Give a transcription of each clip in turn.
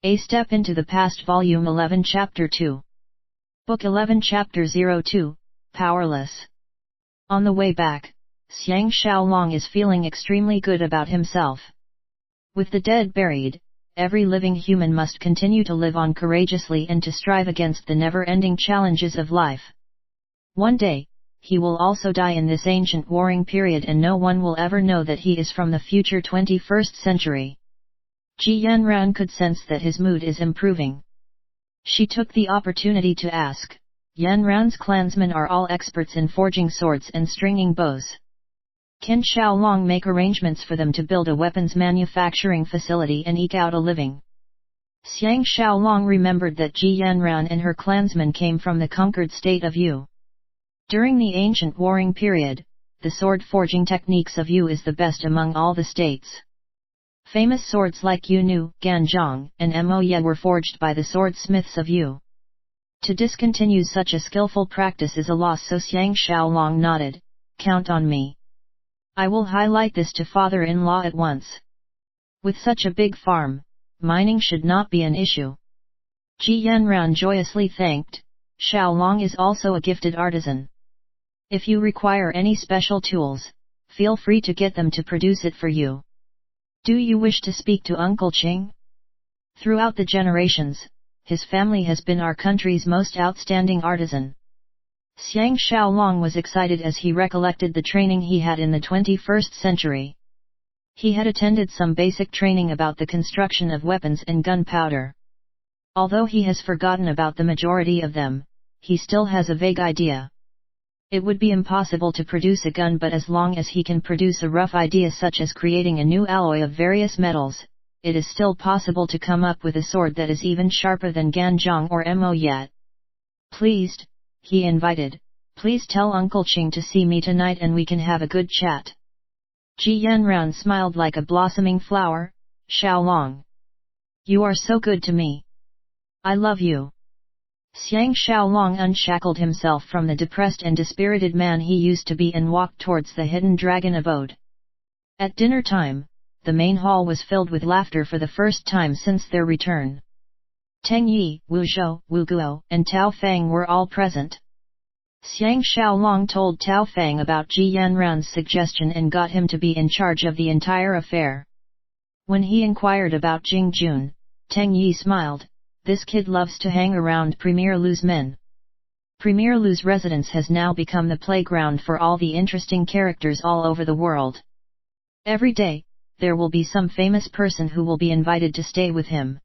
A Step into the Past Volume 11 Chapter 2. Book 11 Chapter 02, Powerless. On the way back, Xiang Xiaolong is feeling extremely good about himself. With the dead buried, every living human must continue to live on courageously and to strive against the never-ending challenges of life. One day, he will also die in this ancient warring period, and no one will ever know that he is from the future 21st century. Ji Yanran could sense that his mood is improving. She took the opportunity to ask, Yanran's clansmen are all experts in forging swords and stringing bows. Can Xiaolong make arrangements for them to build a weapons manufacturing facility and eke out a living? Xiang Xiaolong remembered that Ji Yanran and her clansmen came from the conquered state of Yu. During the ancient warring period, the sword forging techniques of Yu is the best among all the states. Famous swords like Yunu, Ganzhong, and Moye were forged by the swordsmiths of Yu. To discontinue such a skillful practice is a loss, so Xiang Xiaolong nodded. Count on me. I will highlight this to father-in-law at once. With such a big farm, mining should not be an issue. Ji Yanran joyously thanked. Xiaolong is also a gifted artisan. If you require any special tools, feel free to get them to produce it for you. Do you wish to speak to Uncle Qing? Throughout the generations, his family has been our country's most outstanding artisan. Xiang Xiaolong was excited as he recollected the training he had in the 21st century. He had attended some basic training about the construction of weapons and gunpowder. Although he has forgotten about the majority of them, he still has a vague idea. It would be impossible to produce a gun, but as long as he can produce a rough idea such as creating a new alloy of various metals, it is still possible to come up with a sword that is even sharper than Ganzhong or Moye. Pleased, he invited, please tell Uncle Qing to see me tonight and we can have a good chat. Ji Yanran smiled like a blossoming flower. Xiaolong, you are so good to me. I love you. Xiang Xiaolong unshackled himself from the depressed and dispirited man he used to be and walked towards the hidden dragon abode. At dinner time, the main hall was filled with laughter for the first time since their return. Teng Yi, Wu Zhou, Wu Guo, and Tao Fang were all present. Xiang Xiaolong told Tao Fang about Ji Yanran's suggestion and got him to be in charge of the entire affair. When he inquired about Jing Jun, Teng Yi smiled. This kid loves to hang around Premier Lu's men. Premier Lu's residence has now become the playground for all the interesting characters all over the world. Every day, there will be some famous person who will be invited to stay with him.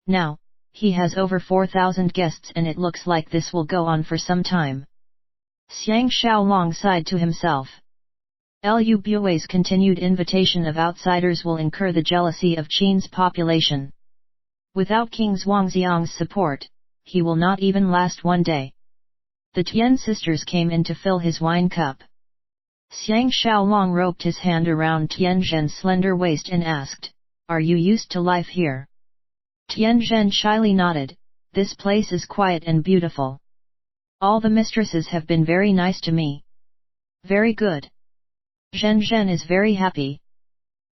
Now, he has over 4,000 guests and it looks like this will go on for some time. Xiang Xiaolong sighed to himself. Lu Bui's continued invitation of outsiders will incur the jealousy of Qin's population. Without King Zhuangxiang's support, he will not even last one day. The Tian sisters came in to fill his wine cup. Xiang Xiaolong roped his hand around Tianzhen's slender waist and asked, "Are you used to life here?" Tianzhen shyly nodded. This place is quiet and beautiful. All the mistresses have been very nice to me. Very good. Zhenzhen is very happy.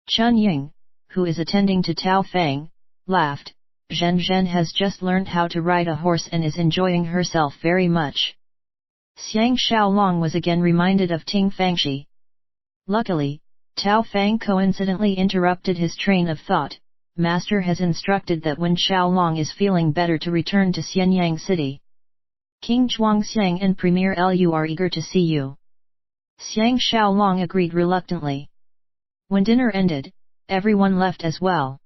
Chun Ying, who is attending to Tao Fang, laughed. Zhenzhen has just learned how to ride a horse and is enjoying herself very much. Xiang Xiaolong was again reminded of Ting Fangshi. Luckily, Tao Fang coincidentally interrupted his train of thought. Master has instructed that when Xiaolong is feeling better to return to Xianyang City. King Zhuangxiang and Premier Lu are eager to see you. Xiang Xiaolong agreed reluctantly. When dinner ended, everyone left as well.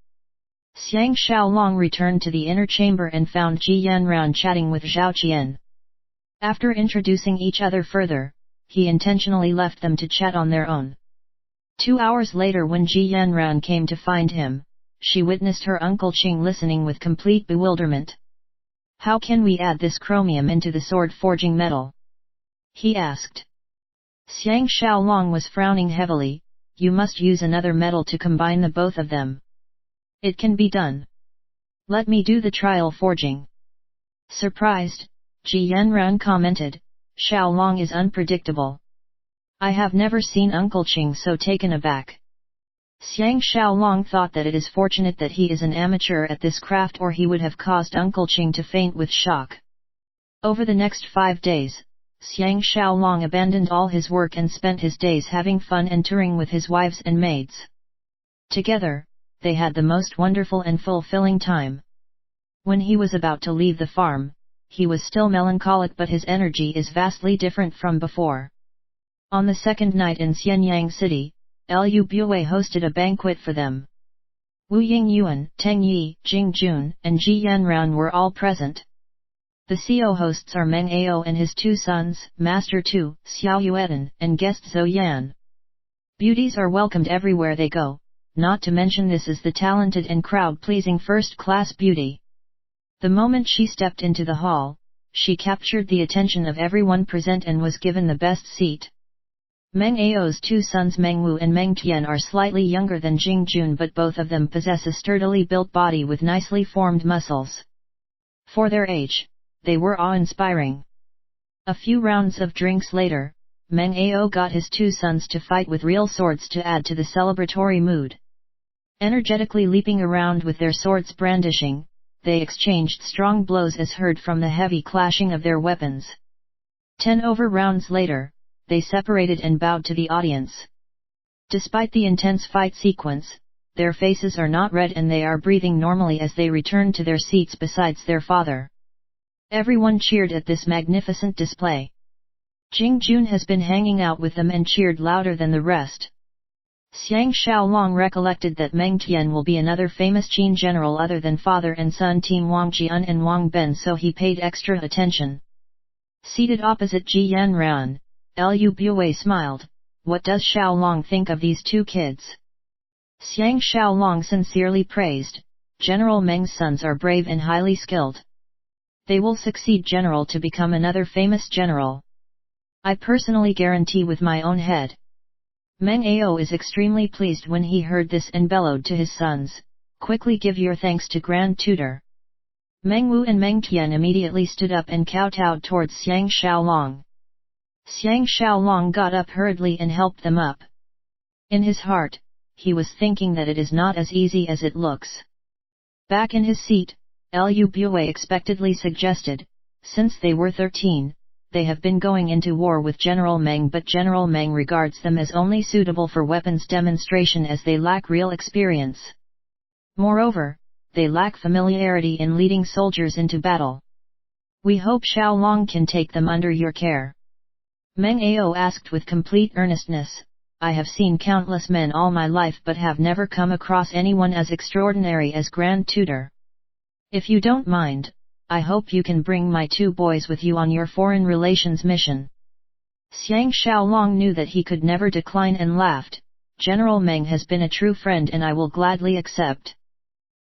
Xiang Xiaolong returned to the inner chamber and found Ji Yanran chatting with Zhao Qian. After introducing each other further, he intentionally left them to chat on their own. 2 hours later, when Ji Yanran came to find him, she witnessed her Uncle Qing listening with complete bewilderment. How can we add this chromium into the sword forging metal? He asked. Xiang Xiaolong was frowning heavily. You must use another metal to combine the both of them. It can be done. Let me do the trial forging. Surprised, Ji Yanran commented, Xiaolong is unpredictable. I have never seen Uncle Qing so taken aback. Xiang Xiaolong thought that it is fortunate that he is an amateur at this craft, or he would have caused Uncle Qing to faint with shock. Over the next 5 days, Xiang Xiaolong abandoned all his work and spent his days having fun and touring with his wives and maids. Together, they had the most wonderful and fulfilling time. When he was about to leave the farm, he was still melancholic, but his energy is vastly different from before. On the second night in Xianyang City, Lu Bue hosted a banquet for them. Wu Yingyuan, Teng Yi, Jing Jun, and Ji Yanran were all present. The CO hosts are Meng Ao and his 2 sons, Master Tu, Xiao Yuedan, and guest Zhou Yan. Beauties are welcomed everywhere they go, not to mention this is the talented and crowd-pleasing first-class beauty. The moment she stepped into the hall, she captured the attention of everyone present and was given the best seat. Meng Ao's 2 sons Meng Wu and Meng Tian are slightly younger than Jing Jun, but both of them possess a sturdily built body with nicely formed muscles. For their age, they were awe-inspiring. A few rounds of drinks later, Meng Ao got his 2 sons to fight with real swords to add to the celebratory mood. Energetically leaping around with their swords brandishing, they exchanged strong blows as heard from the heavy clashing of their weapons. 10 over rounds later, they separated and bowed to the audience. Despite the intense fight sequence, their faces are not red and they are breathing normally as they return to their seats besides their father. Everyone cheered at this magnificent display. Jing Jun has been hanging out with them and cheered louder than the rest. Xiang Xiaolong recollected that Meng Tian will be another famous Qin general other than father and son team Wang Jian and Wang Ben, so he paid extra attention. Seated opposite Ji Yanran, Lu Bue smiled. What does Xiaolong think of these 2 kids? Xiang Xiaolong sincerely praised, General Meng's sons are brave and highly skilled. They will succeed General to become another famous general. I personally guarantee with my own head. Meng Ao is extremely pleased when he heard this and bellowed to his sons, quickly give your thanks to Grand Tutor. Meng Wu and Meng Tian immediately stood up and kowtowed towards Xiang Xiaolong. Xiang Xiaolong got up hurriedly and helped them up. In his heart, he was thinking that it is not as easy as it looks. Back in his seat, Lu Bue expectedly suggested, since they were 13, they have been going into war with General Meng, but General Meng regards them as only suitable for weapons demonstration as they lack real experience. Moreover, they lack familiarity in leading soldiers into battle. We hope Xiaolong can take them under your care. Meng Ao asked with complete earnestness, I have seen countless men all my life but have never come across anyone as extraordinary as Grand Tutor. If you don't mind, I hope you can bring my 2 boys with you on your foreign relations mission. Xiang Xiaolong knew that he could never decline and laughed, General Meng has been a true friend and I will gladly accept.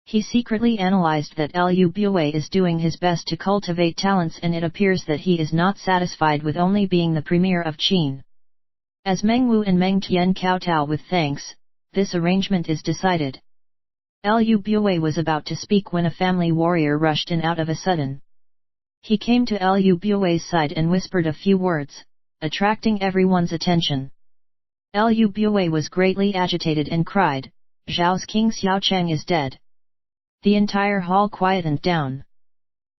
He secretly analyzed that Lu Bue is doing his best to cultivate talents, and it appears that he is not satisfied with only being the premier of Qin. As Meng Wu and Meng Tian kowtow with thanks, this arrangement is decided. Lu Bue was about to speak when a family warrior rushed in out of a sudden. He came to Lu Bue's side and whispered a few words, attracting everyone's attention. Lu Bue was greatly agitated and cried, Zhao's king Xiaocheng is dead. The entire hall quietened down.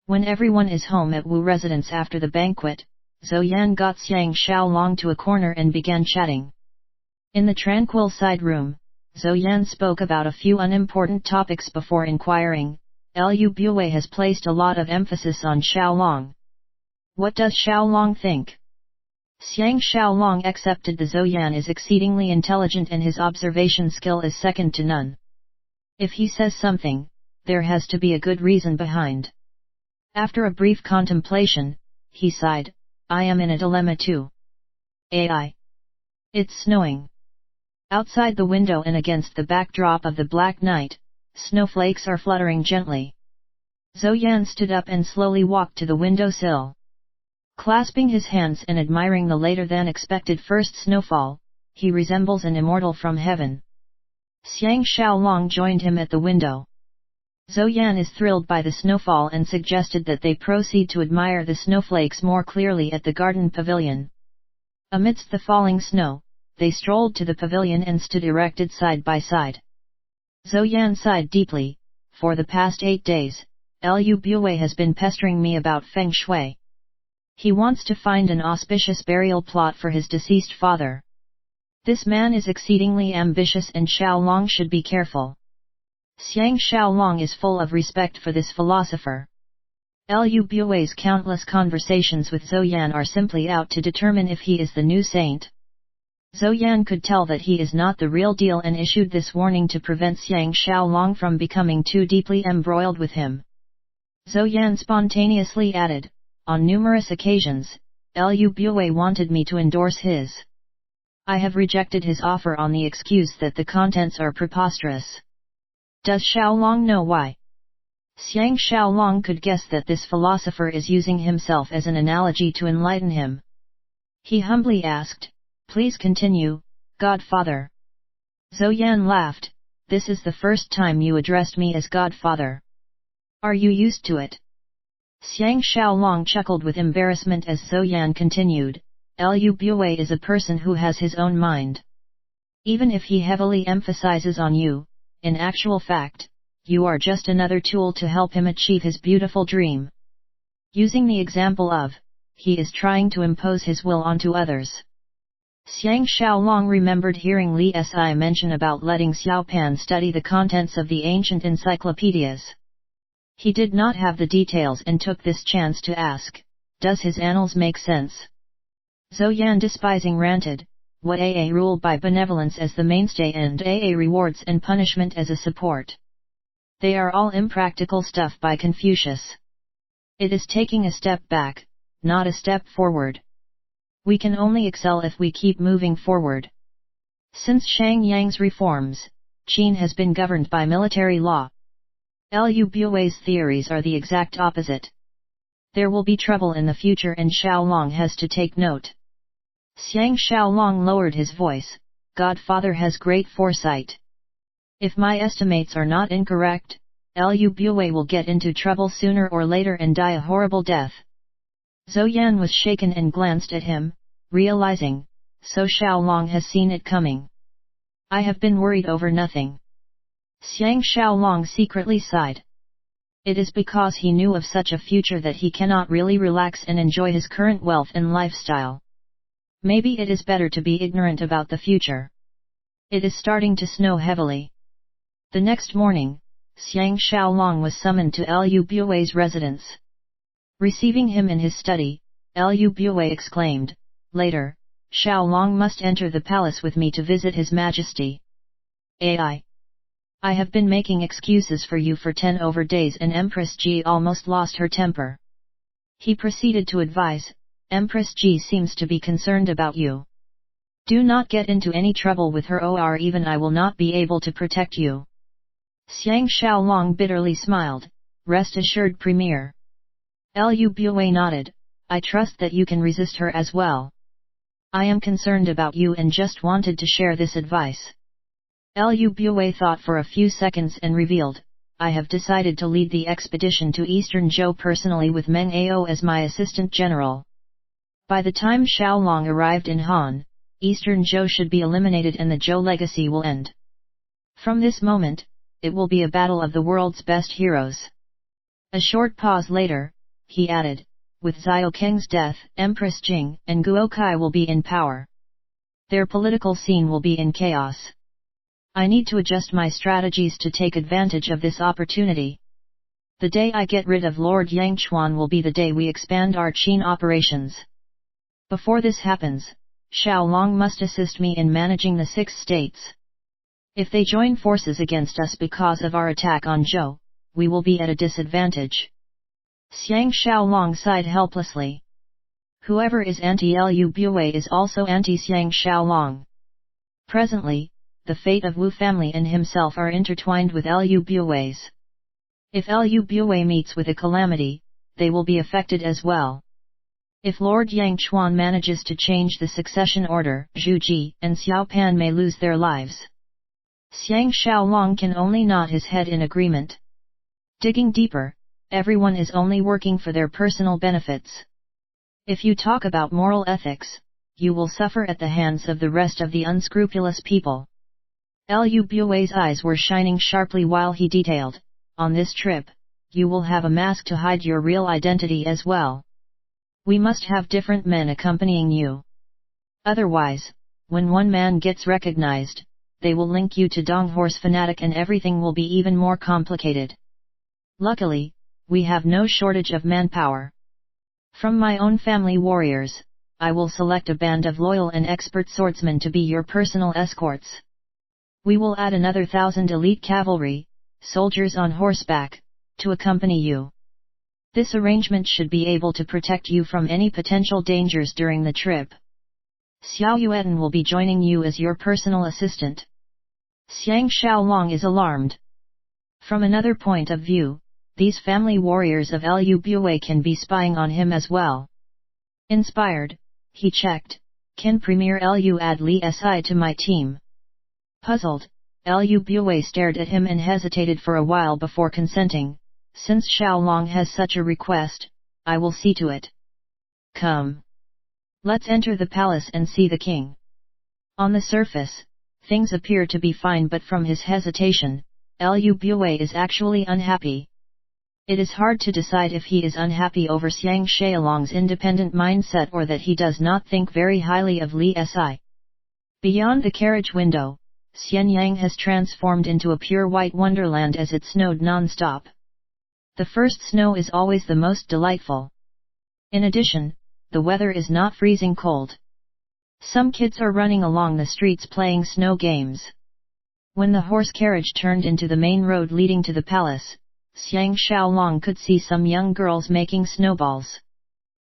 When everyone is home at Wu residence after the banquet, Zhou Yan got Xiang Xiaolong to a corner and began chatting. In the tranquil side room, Zhou Yan spoke about a few unimportant topics before inquiring, Lu Bue has placed a lot of emphasis on Xiaolong. What does Xiaolong think? Xiang Xiaolong accepted the Zhou Yan is exceedingly intelligent and his observation skill is second to none. If he says something, there has to be a good reason behind. After a brief contemplation, he sighed, I am in a dilemma too. AI. It's snowing. Outside the window and against the backdrop of the black night, snowflakes are fluttering gently. Zhou Yan stood up and slowly walked to the windowsill. Clasping his hands and admiring the later-than-expected first snowfall, he resembles an immortal from heaven. Xiang Xiaolong joined him at the window. Zhou Yan is thrilled by the snowfall and suggested that they proceed to admire the snowflakes more clearly at the garden pavilion. Amidst the falling snow, they strolled to the pavilion and stood erected side by side. Zhou Yan sighed deeply. For the past 8 days, Lu Bue has been pestering me about feng shui. He wants to find an auspicious burial plot for his deceased father. This man is exceedingly ambitious and Xiaolong should be careful. Xiang Xiaolong is full of respect for this philosopher. Lu Bue's countless conversations with Zhou Yan are simply out to determine if he is the new saint. Zhou Yan could tell that he is not the real deal and issued this warning to prevent Xiang Xiaolong from becoming too deeply embroiled with him. Zhou Yan spontaneously added, on numerous occasions, Lu Bue wanted me to endorse his. I have rejected his offer on the excuse that the contents are preposterous. Does Xiaolong know why? Xiang Xiaolong could guess that this philosopher is using himself as an analogy to enlighten him. He humbly asked, please continue, Godfather. Zhou Yan laughed, this is the first time you addressed me as Godfather. Are you used to it? Xiang Xiaolong chuckled with embarrassment as Zhou Yan continued, Lu Bue is a person who has his own mind. Even if he heavily emphasizes on you, in actual fact, you are just another tool to help him achieve his beautiful dream. Using the example of, he is trying to impose his will onto others. Xiang Xiaolong remembered hearing Li Si mention about letting Xiaopan study the contents of the ancient encyclopedias. He did not have the details and took this chance to ask, does his annals make sense? Zhou Yan despising ranted, what AA ruled by benevolence as the mainstay and AA rewards and punishment as a support. They are all impractical stuff by Confucius. It is taking a step back, not a step forward. We can only excel if we keep moving forward. Since Shang Yang's reforms, Qin has been governed by military law. Lu Bue's theories are the exact opposite. There will be trouble in the future and Xiaolong has to take note. Xiang Xiaolong lowered his voice, Godfather has great foresight. If my estimates are not incorrect, Lu Bue will get into trouble sooner or later and die a horrible death. Zhou Yan was shaken and glanced at him, realizing, so Xiaolong has seen it coming. I have been worried over nothing. Xiang Xiaolong secretly sighed. It is because he knew of such a future that he cannot really relax and enjoy his current wealth and lifestyle. Maybe it is better to be ignorant about the future. It is starting to snow heavily. The next morning, Xiang Xiaolong was summoned to Lu Bue's residence. Receiving him in his study, Lu Bue exclaimed, later, Xiaolong must enter the palace with me to visit His Majesty. I have been making excuses for you for 10 over days and Empress Ji almost lost her temper. He proceeded to advise, Empress Ji seems to be concerned about you. Do not get into any trouble with her or even I will not be able to protect you. Xiang Xiaolong bitterly smiled, rest assured Premier. Lu Bue nodded, I trust that you can resist her as well. I am concerned about you and just wanted to share this advice. Lu Bue thought for a few seconds and revealed, I have decided to lead the expedition to Eastern Zhou personally with Meng Ao as my assistant general. By the time Xiaolong arrived in Han, Eastern Zhou should be eliminated and the Zhou legacy will end. From this moment, it will be a battle of the world's best heroes. A short pause later, he added, with Xiao Keng's death, Empress Jing and Guo Kai will be in power. Their political scene will be in chaos. I need to adjust my strategies to take advantage of this opportunity. The day I get rid of Lord Yangchuan will be the day we expand our Qin operations. Before this happens, Xiaolong must assist me in managing the 6 states. If they join forces against us because of our attack on Zhou, we will be at a disadvantage. Xiang Xiaolong sighed helplessly. Whoever is anti-Lu Bue is also anti-Xiang Xiaolong. Presently, the fate of Wu family and himself are intertwined with Lu Bue's. If Lu Bue meets with a calamity, they will be affected as well. If Lord Yangchuan manages to change the succession order, Zhu Ji and Xiao Pan may lose their lives. Xiang Xiaolong can only nod his head in agreement. Digging deeper, everyone is only working for their personal benefits. If you talk about moral ethics, you will suffer at the hands of the rest of the unscrupulous people. Liu Bue's eyes were shining sharply while he detailed, on this trip, you will have a mask to hide your real identity as well. We must have different men accompanying you. Otherwise, when one man gets recognized, they will link you to Dong Horse Fanatic and everything will be even more complicated. Luckily, we have no shortage of manpower. From my own family warriors, I will select a band of loyal and expert swordsmen to be your personal escorts. We will add another 1,000 elite cavalry, soldiers on horseback, to accompany you. This arrangement should be able to protect you from any potential dangers during the trip. Xiao Yuan will be joining you as your personal assistant. Xiang Xiaolong is alarmed. From another point of view, these family warriors of Liu Bue can be spying on him as well. Inspired, he checked, can Premier Liu add Li Si to my team? Puzzled, Liu Bue stared at him and hesitated for a while before consenting. Since Xiaolong has such a request, I will see to it. Come. Let's enter the palace and see the king. On the surface, things appear to be fine, but from his hesitation, Liu Bue is actually unhappy. It is hard to decide if he is unhappy over Xiang Xiaolong's independent mindset or that he does not think very highly of Li Si. Beyond the carriage window, Xianyang has transformed into a pure white wonderland as it snowed non-stop. The first snow is always the most delightful. In addition, the weather is not freezing cold. Some kids are running along the streets playing snow games. When the horse carriage turned into the main road leading to the palace, Xiang Xiaolong could see some young girls making snowballs.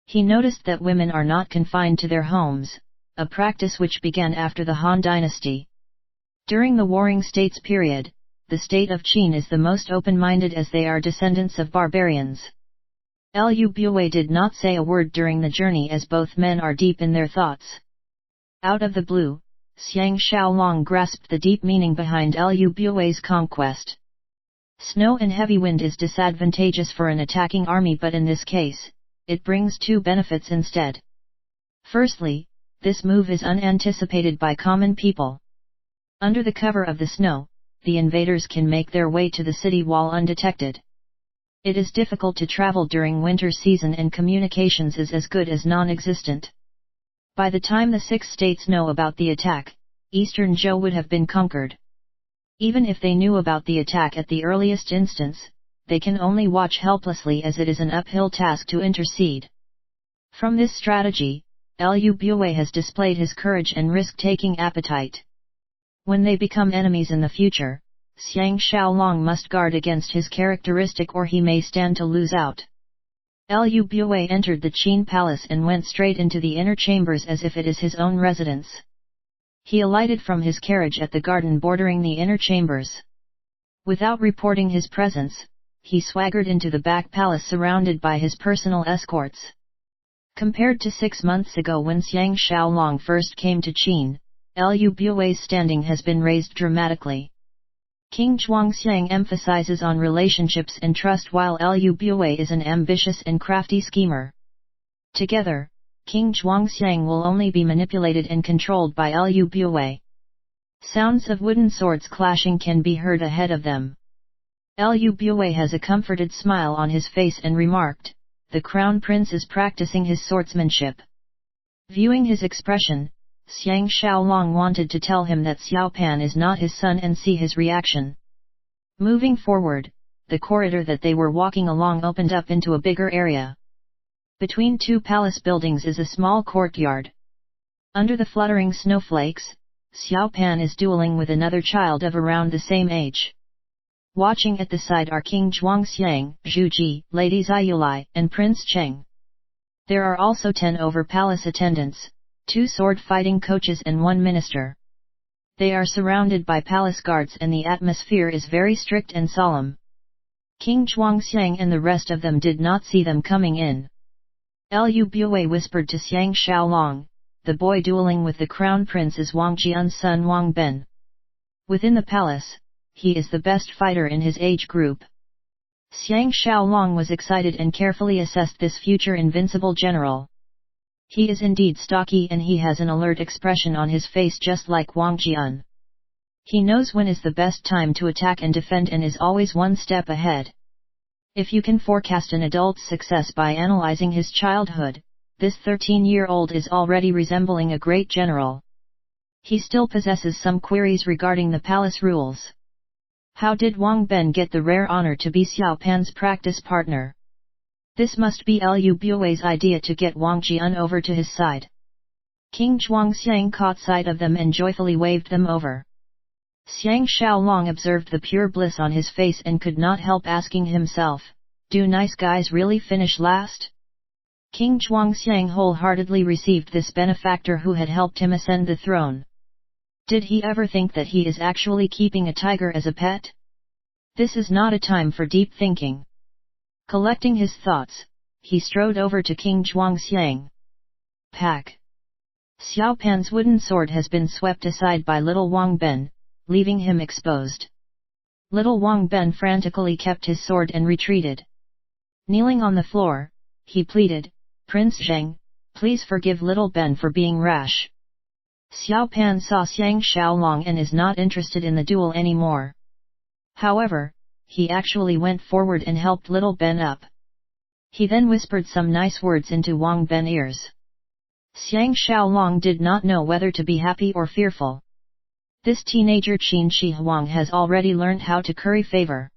He noticed that women are not confined to their homes, a practice which began after the Han Dynasty. During the Warring States period, the state of Qin is the most open-minded as they are descendants of barbarians. Liu Bue did not say a word during the journey as both men are deep in their thoughts. Out of the blue, Xiang Xiaolong grasped the deep meaning behind Liu Bue's conquest. Snow and heavy wind is disadvantageous for an attacking army, but in this case, it brings two benefits instead. Firstly, this move is unanticipated by common people. Under the cover of the snow, the invaders can make their way to the city wall undetected. It is difficult to travel during winter season and communications is as good as non-existent. By the time the 6 states know about the attack, Eastern Zhou would have been conquered. Even if they knew about the attack at the earliest instance, they can only watch helplessly as it is an uphill task to intercede. From this strategy, Liu Bue has displayed his courage and risk-taking appetite. When they become enemies in the future, Xiang Xiaolong must guard against his characteristic or he may stand to lose out. Liu Bue entered the Qin palace and went straight into the inner chambers as if it is his own residence. He alighted from his carriage at the garden bordering the inner chambers. Without reporting his presence, he swaggered into the back palace surrounded by his personal escorts. Compared to 6 months ago when Xiang Xiaolong first came to Qin, Liu Bue's standing has been raised dramatically. King Zhuangxiang emphasizes on relationships and trust while Liu Bue is an ambitious and crafty schemer. Together, King Zhuangxiang will only be manipulated and controlled by Liu Bue. Sounds of wooden swords clashing can be heard ahead of them. Liu Bue has a comforted smile on his face and remarked, "The Crown Prince is practicing his swordsmanship." Viewing his expression, Xiang Xiaolong wanted to tell him that Xiao Pan is not his son and see his reaction. Moving forward, the corridor that they were walking along opened up into a bigger area. Between 2 palace buildings is a small courtyard. Under the fluttering snowflakes, Xiao Pan is dueling with another child of around the same age. Watching at the side are King Zhuangxiang, Zhu Ji, Lady Ziyulai, and Prince Cheng. There are also 10 over palace attendants, 2 sword-fighting coaches and 1 minister. They are surrounded by palace guards and the atmosphere is very strict and solemn. King Zhuangxiang and the rest of them did not see them coming in. Liu Bue whispered to Xiang Xiaolong, "The boy dueling with the crown prince is Wang Jian's son Wang Ben. Within the palace, he is the best fighter in his age group." Xiang Xiaolong was excited and carefully assessed this future invincible general. He is indeed stocky and he has an alert expression on his face just like Wang Jian. He knows when is the best time to attack and defend and is always one step ahead. If you can forecast an adult's success by analyzing his childhood, this 13-year-old is already resembling a great general. He still possesses some queries regarding the palace rules. How did Wang Ben get the rare honor to be Xiao Pan's practice partner? This must be Lu Bui's idea to get Wang Jian over to his side. King Zhuangxiang caught sight of them and joyfully waved them over. Xiang Xiaolong observed the pure bliss on his face and could not help asking himself, do nice guys really finish last? King Zhuangxiang wholeheartedly received this benefactor who had helped him ascend the throne. Did he ever think that he is actually keeping a tiger as a pet? This is not a time for deep thinking. Collecting his thoughts, he strode over to King Zhuangxiang. Pack. Xiao Pan's wooden sword has been swept aside by little Wang Ben, leaving him exposed. Little Wang Ben frantically kept his sword and retreated. Kneeling on the floor, he pleaded, Prince Zheng, please forgive little Ben for being rash. Xiao Pan saw Xiang Xiaolong and is not interested in the duel anymore. However, he actually went forward and helped little Ben up. He then whispered some nice words into Wang Ben's ears. Xiang Xiaolong did not know whether to be happy or fearful. This teenager Qin Shi Huang has already learned how to curry favor.